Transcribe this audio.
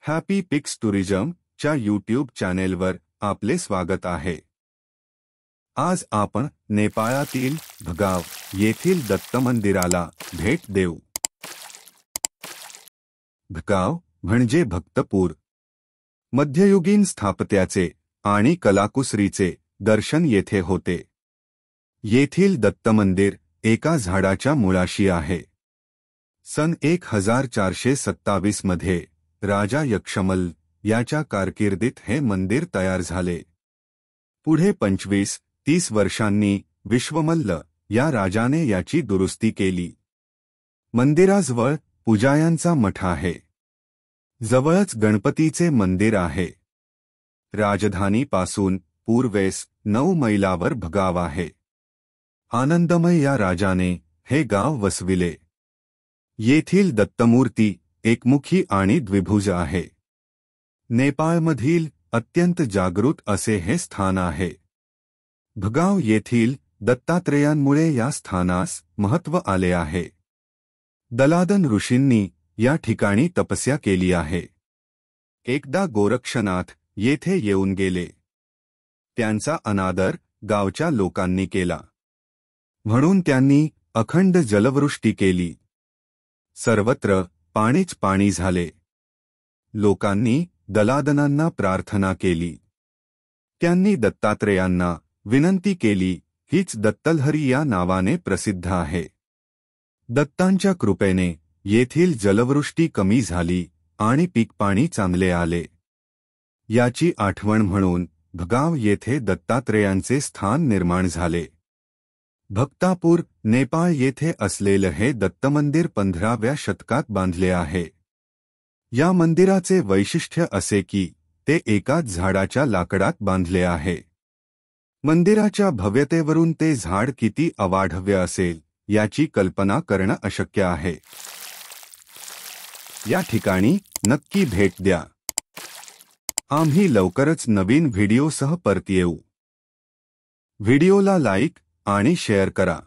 Happy पिक्स tourism च्या YouTube चॅनेलवर आपले स्वागत आहे। आज आपण नेपाळातील भगाव येथील दत्त मंदिराला भेट देऊ। भगाव म्हणजे भक्तपूर। मध्ययुगीन स्थापत्याचे आणि कलाकुसरीचे दर्शन येथे होते। येथील दत्त मंदिर एका झाडाच्या मुळाशी आहे। सन 1427 मध्ये राजा यक्षमल याच्या कारकिर्दीत हे मंदिर तयार झाले। पुढे 25-30 वर्षांनी विश्वमल्ल या राजाने याची दुरुस्ती केली। मंदिराजवळ पूजायांचा मठ आहे। जवळच गणपतीचे मंदिर आहे। राजधानीपासून पूर्वेस 9 मैलावर भगाव आहे। आनंदमय या राजाने हे गाव वसविले। येथील दत्तमूर्ती एकमुखी आणि द्विभुज आहे। नेपाळमधील अत्यंत जागृत असे हे स्थान आहे। भगाव येथील दत्तात्रेयांमुळे या स्थानास महत्त्व आले आहे। दलादन ऋषींनी या ठिकाणी तपस्या केली आहे। एकदा गोरक्षनाथ येथे येऊन गेले। त्यांचा अनादर गावच्या लोकांनी केला, म्हणून त्यांनी अखंड जलवृष्टी केली। सर्वत्र पाणीच पाणी झाले। लोकांनी दलादनांना प्रार्थना केली। त्यांनी दत्तात्रेयांना विनंती केली, हीच दत्तलहरी या नावाने प्रसिद्ध आहे। दत्तांच्या कृपेने येथील जलवृष्टी कमी झाली आणि पीकपाणी चांगले आले। याची आठवण म्हणून भगाव येथे दत्तात्रेयांचे स्थान निर्माण झाले। भक्तापूर नेपाळ येथे असलेले हे दत्तमंदिर 15व्या शतकात बांधले आहे। या मंदिराचे वैशिष्ट्य असे की ते एकाच झाडाच्या लाकडात बांधले आहे। मंदिराच्या भव्यतेवरून ते झाड किती अवाढव्य असेल याची कल्पना करणं अशक्य आहे। या ठिकाणी नक्की भेट द्या। आम्ही लवकरच नवीन व्हिडिओसह परत येऊ। व्हिडिओला लाईक आणि शेअर करा।